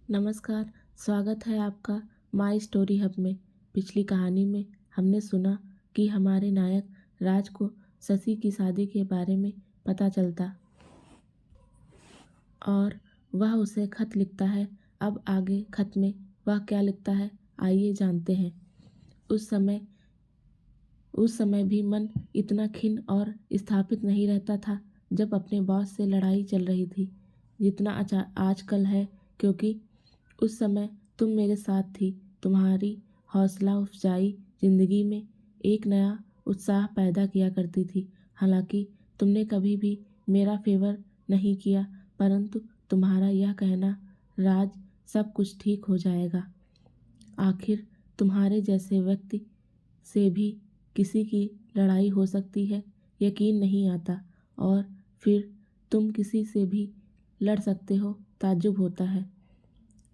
नमस्कार। स्वागत है आपका माय स्टोरी हब में। पिछली कहानी में हमने सुना कि हमारे नायक राज को शशि की शादी के बारे में पता चलता और वह उसे खत लिखता है। अब आगे खत में वह क्या लिखता है, आइए जानते हैं। उस समय उस समय भी मन इतना खिन्न और स्थापित नहीं रहता था जब अपने बॉस से लड़ाई चल रही थी, जितना आजकल है, क्योंकि उस समय तुम मेरे साथ थी। तुम्हारी हौसला अफजाई ज़िंदगी में एक नया उत्साह पैदा किया करती थी। हालांकि तुमने कभी भी मेरा फेवर नहीं किया, परंतु तुम्हारा यह कहना, राज सब कुछ ठीक हो जाएगा, आखिर तुम्हारे जैसे व्यक्ति से भी किसी की लड़ाई हो सकती है, यकीन नहीं आता। और फिर तुम किसी से भी लड़ सकते हो, ताज्जुब होता है।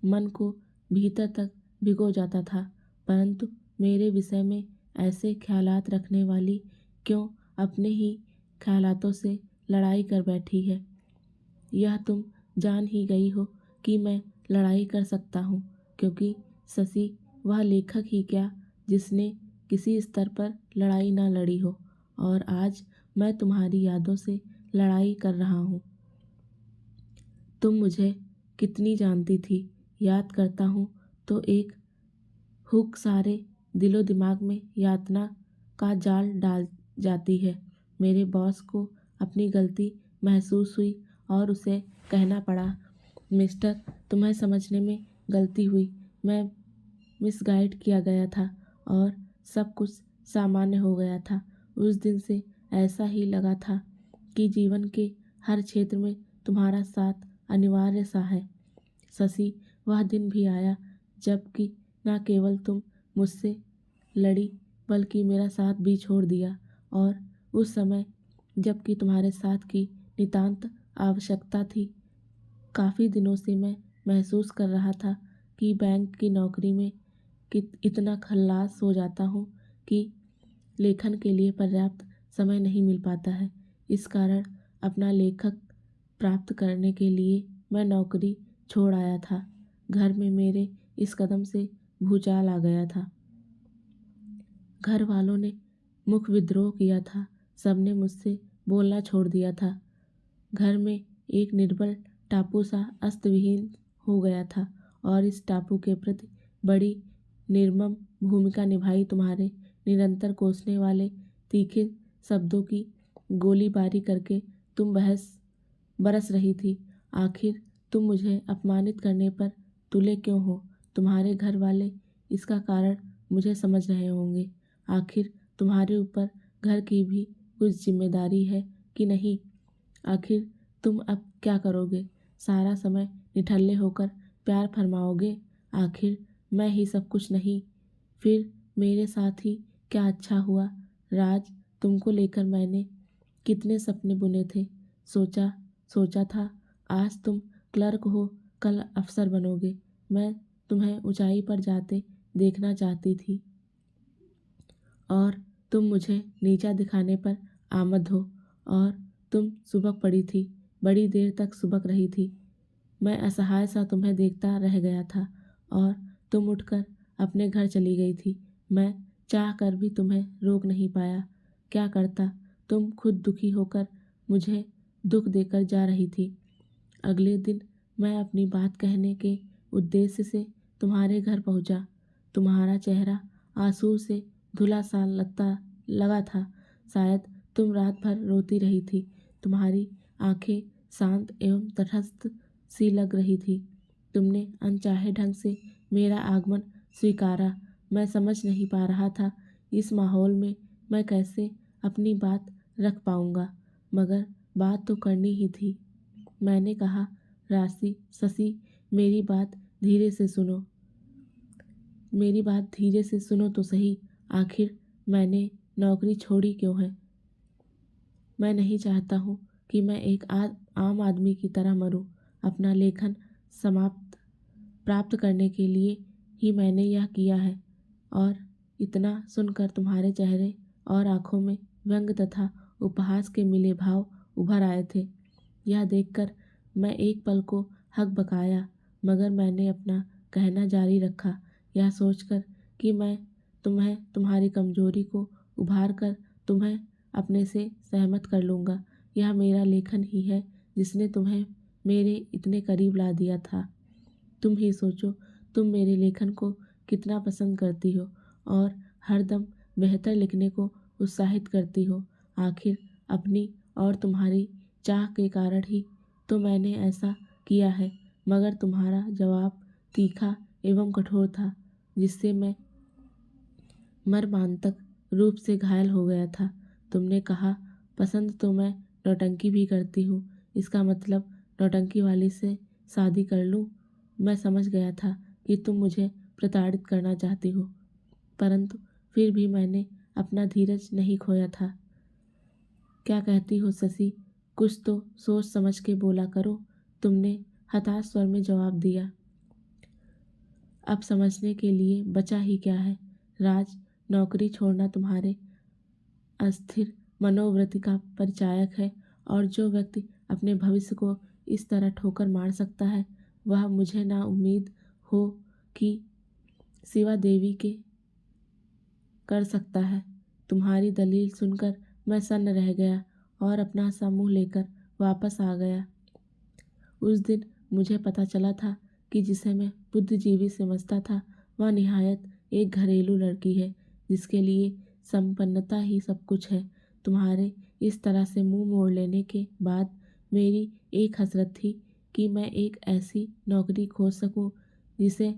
मन को भीतर तक भिगो जाता था। परंतु मेरे विषय में ऐसे ख्यालात रखने वाली क्यों अपने ही ख्यालातों से लड़ाई कर बैठी है। यह तुम जान ही गई हो कि मैं लड़ाई कर सकता हूँ, क्योंकि शशि वह लेखक ही क्या जिसने किसी स्तर पर लड़ाई ना लड़ी हो। और आज मैं तुम्हारी यादों से लड़ाई कर रहा हूँ। तुम मुझे कितनी जानती थी, याद करता हूँ तो एक हुक सारे दिलो दिमाग में यातना का जाल डाल जाती है। मेरे बॉस को अपनी गलती महसूस हुई और उसे कहना पड़ा, मिस्टर, तुम्हें समझने में गलती हुई। मैं मिसगाइड किया गया था और सब कुछ सामान्य हो गया था। उस दिन से ऐसा ही लगा था कि जीवन के हर क्षेत्र में तुम्हारा साथ अनिवार्य सा है। शशि, वह दिन भी आया जबकि न केवल तुम मुझसे लड़ी, बल्कि मेरा साथ भी छोड़ दिया। और उस समय जबकि तुम्हारे साथ की नितांत आवश्यकता थी, काफ़ी दिनों से मैं महसूस कर रहा था कि बैंक की नौकरी में इतना खल्लास हो जाता हूँ कि लेखन के लिए पर्याप्त समय नहीं मिल पाता है। इस कारण अपना लेखक प्राप्त करने के लिए मैं नौकरी छोड़ आया था। घर में मेरे इस कदम से भूचाल आ गया था। घर वालों ने मुख विद्रोह किया था। सबने मुझसे बोलना छोड़ दिया था। घर में एक निर्बल टापू सा अस्तविहीन हो गया था और इस टापू के प्रति बड़ी निर्मम भूमिका निभाई तुम्हारे निरंतर कोसने वाले तीखे शब्दों की गोलीबारी करके तुम बरस रही थी। आखिर तुम मुझे अपमानित करने पर तुले क्यों हो? तुम्हारे घर वाले इसका कारण मुझे समझ रहे होंगे। आखिर तुम्हारे ऊपर घर की भी कुछ जिम्मेदारी है कि नहीं? आखिर तुम अब क्या करोगे? सारा समय निठल्ले होकर प्यार फरमाओगे? आखिर मैं ही सब कुछ नहीं? फिर मेरे साथ ही क्या अच्छा हुआ? राज, तुमको लेकर मैंने कितने सपने बुने थे। सोचा सोचा था आज तुम क्लर्क हो, कल अफसर बनोगे। मैं तुम्हें ऊंचाई पर जाते देखना चाहती थी और तुम मुझे नीचा दिखाने पर आमद हो। और तुम सुबक पड़ी थी, बड़ी देर तक सुबक रही थी। मैं असहाय सा तुम्हें देखता रह गया था और तुम उठकर अपने घर चली गई थी। मैं चाह कर भी तुम्हें रोक नहीं पाया। क्या करता? तुम खुद दुखी होकर मुझे दुख देकर जा रही थी। अगले दिन मैं अपनी बात कहने के उद्देश्य से तुम्हारे घर पहुंचा। तुम्हारा चेहरा आंसू से धुला सा लगा था। शायद तुम रात भर रोती रही थी। तुम्हारी आंखें शांत एवं तटस्थ सी लग रही थी। तुमने अनचाहे ढंग से मेरा आगमन स्वीकारा। मैं समझ नहीं पा रहा था इस माहौल में मैं कैसे अपनी बात रख पाऊंगा, मगर बात तो करनी ही थी। मैंने कहा, शशि, मेरी बात धीरे से सुनो तो सही। आखिर मैंने नौकरी छोड़ी क्यों है? मैं नहीं चाहता हूँ कि मैं एक आम आदमी की तरह मरूं। अपना लेखन समाप्त प्राप्त करने के लिए ही मैंने यह किया है। और इतना सुनकर तुम्हारे चेहरे और आंखों में व्यंग तथा उपहास के मिले भाव उभर आए थे। यह देखकर मैं एक पल को हकबकाया, मगर मैंने अपना कहना जारी रखा, यह सोचकर कि मैं तुम्हें तुम्हारी कमजोरी को उभार कर तुम्हें अपने से सहमत कर लूँगा। यह मेरा लेखन ही है जिसने तुम्हें मेरे इतने करीब ला दिया था। तुम ही सोचो, तुम मेरे लेखन को कितना पसंद करती हो और हरदम बेहतर लिखने को उत्साहित करती हो। आखिर अपनी और तुम्हारी चाह के कारण ही तो मैंने ऐसा किया है। मगर तुम्हारा जवाब तीखा एवं कठोर था, जिससे मैं मर्मांतक रूप से घायल हो गया था। तुमने कहा, पसंद तो मैं नौटंकी भी करती हूँ, इसका मतलब नौटंकी वाली से शादी कर लूँ। मैं समझ गया था कि तुम मुझे प्रताड़ित करना चाहती हो, परंतु फिर भी मैंने अपना धीरज नहीं खोया था। क्या कहती हो शशि, कुछ तो सोच समझ के बोला करो। तुमने हताश स्वर में जवाब दिया। अब समझने के लिए बचा ही क्या है राज। नौकरी छोड़ना तुम्हारे अस्थिर मनोवृत्ति का परिचायक है, और जो व्यक्ति अपने भविष्य को इस तरह ठोकर मार सकता है, वह मुझे ना उम्मीद हो कि सिवा देवी के कर सकता है। तुम्हारी दलील सुनकर मैं सन्न रह गया और अपना सा मुँह लेकर वापस आ गया। उस दिन मुझे पता चला था कि जिसे मैं बुद्धिजीवी समझता था, वह निहायत एक घरेलू लड़की है, जिसके लिए संपन्नता ही सब कुछ है। तुम्हारे इस तरह से मुंह मोड़ लेने के बाद मेरी एक हसरत थी कि मैं एक ऐसी नौकरी खोज सकूं जिसे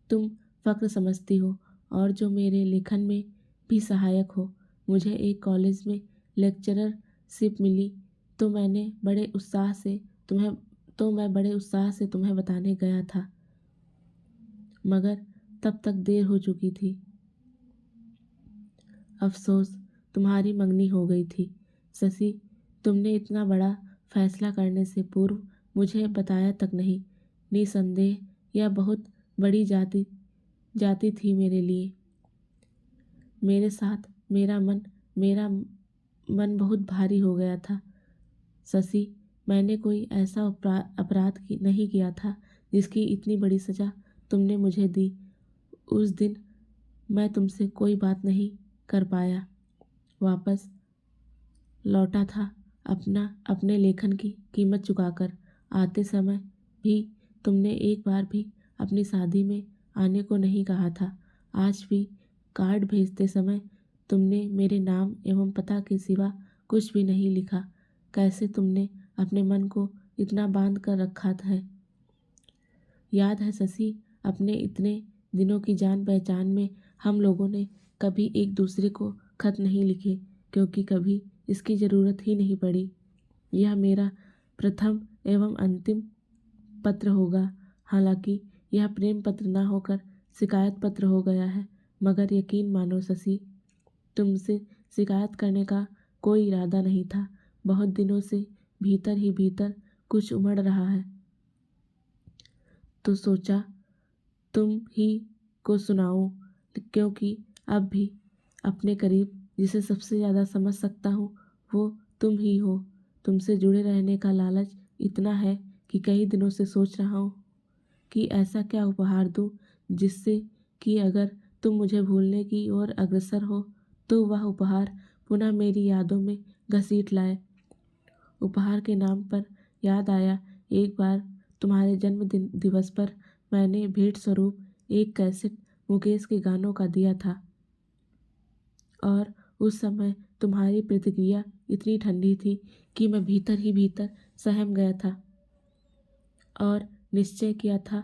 तुम फ़क्र समझती हो और जो मेरे लेखन में भी सहायक हो। मुझे एक कॉलेज में लेक्चररशिप मिली तो मैंने बड़े उत्साह से तुम्हें तो मैं बड़े उत्साह से तुम्हें बताने गया था, मगर तब तक देर हो चुकी थी। अफसोस, तुम्हारी मंगनी हो गई थी। शशि, तुमने इतना बड़ा फैसला करने से पूर्व मुझे बताया तक नहीं। निसंदेह यह बहुत बड़ी जाति थी मेरे लिए। मेरे साथ मेरा मन बहुत भारी हो गया था। शशि, मैंने कोई ऐसा अपराध नहीं किया था जिसकी इतनी बड़ी सज़ा तुमने मुझे दी। उस दिन मैं तुमसे कोई बात नहीं कर पाया। वापस लौटा था अपने लेखन की कीमत चुकाकर। आते समय भी तुमने एक बार भी अपनी शादी में आने को नहीं कहा था। आज भी कार्ड भेजते समय तुमने मेरे नाम एवं पता के सिवा कुछ भी नहीं लिखा। कैसे तुमने अपने मन को इतना बांध कर रखा है। याद है शशि, अपने इतने दिनों की जान पहचान में हम लोगों ने कभी एक दूसरे को खत नहीं लिखे, क्योंकि कभी इसकी ज़रूरत ही नहीं पड़ी। यह मेरा प्रथम एवं अंतिम पत्र होगा। हालांकि यह प्रेम पत्र ना होकर शिकायत पत्र हो गया है, मगर यकीन मानो शशि, तुमसे शिकायत करने का कोई इरादा नहीं था। बहुत दिनों से भीतर ही भीतर कुछ उमड़ रहा है, तो सोचा तुम ही को सुनाऊं, क्योंकि अब भी अपने करीब जिसे सबसे ज़्यादा समझ सकता हूँ वो तुम ही हो। तुमसे जुड़े रहने का लालच इतना है कि कई दिनों से सोच रहा हूँ कि ऐसा क्या उपहार दूँ जिससे कि अगर तुम मुझे भूलने की ओर अग्रसर हो तो वह उपहार पुनः मेरी यादों में घसीट लाए। उपहार के नाम पर याद आया, एक बार तुम्हारे जन्मदिन दिवस पर मैंने भेंट स्वरूप एक कैसेट मुकेश के गानों का दिया था, और उस समय तुम्हारी प्रतिक्रिया इतनी ठंडी थी कि मैं भीतर ही भीतर सहम गया था और निश्चय किया था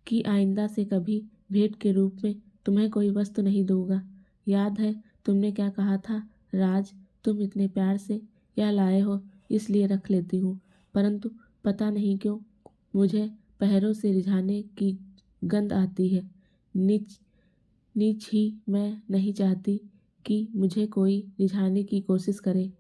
कि आइंदा से कभी भेंट के रूप में तुम्हें कोई वस्तु नहीं दूंगा। याद है तुमने क्या कहा था, राज, तुम इतने प्यार से यह लाए हो इसलिए रख लेती हूँ, परंतु पता नहीं क्यों मुझे पहरों से रिझाने की गंध आती है। नीच नीच ही मैं नहीं चाहती कि मुझे कोई रिझाने की कोशिश करे।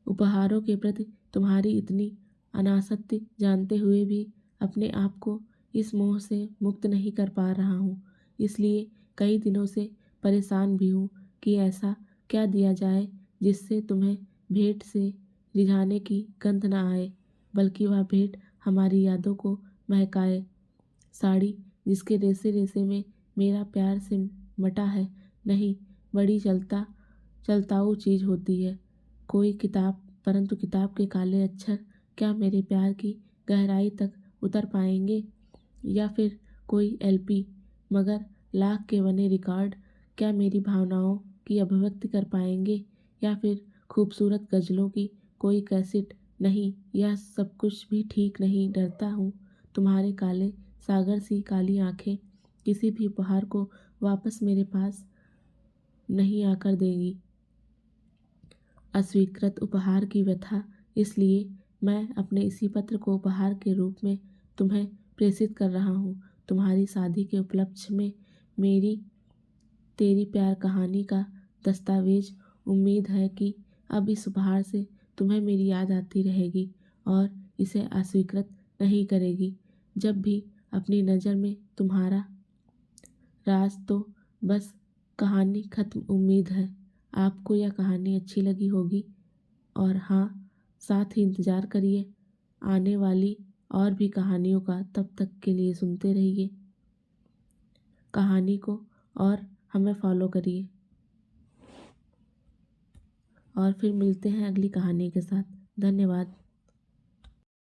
उपहारों के प्रति तुम्हारी इतनी अनासक्ति जानते हुए भी अपने आप को इस मोह से मुक्त नहीं कर पा रहा हूँ। इसलिए कई दिनों से परेशान भी हूँ कि ऐसा क्या दिया जाए जिससे तुम्हें भेंट से रिझाने की गंध न आए, बल्कि वह भेंट हमारी यादों को महकाए। साड़ी जिसके रेसे रेसे में मेरा प्यार से मटा है, नहीं बड़ी चलताऊ चीज़ होती है कोई किताब, परंतु किताब के काले अक्षर क्या मेरे प्यार की गहराई तक उतर पाएंगे? या फिर कोई एलपी, मगर लाख के बने रिकॉर्ड क्या मेरी भावनाओं की अभिव्यक्ति कर पाएंगे? या फिर खूबसूरत गज़लों की कोई कैसेट? नहीं, यह सब कुछ भी ठीक नहीं। डरता हूँ तुम्हारे काले सागर सी काली आंखें किसी भी उपहार को वापस मेरे पास नहीं आकर देगी। अस्वीकृत उपहार की व्यथा, इसलिए मैं अपने इसी पत्र को उपहार के रूप में तुम्हें प्रेषित कर रहा हूँ। तुम्हारी शादी के उपलक्ष्य में मेरी तेरी प्यार कहानी का दस्तावेज। उम्मीद है कि अब इस उपहार से तुम्हें मेरी याद आती रहेगी और इसे अस्वीकृत नहीं करेगी। जब भी अपनी नज़र में तुम्हारा राज, तो बस कहानी खत्म। उम्मीद है आपको यह कहानी अच्छी लगी होगी और हाँ, साथ ही इंतज़ार करिए आने वाली और भी कहानियों का। तब तक के लिए सुनते रहिए कहानी को और हमें फॉलो करिए और फिर मिलते हैं अगली कहानी के साथ। धन्यवाद।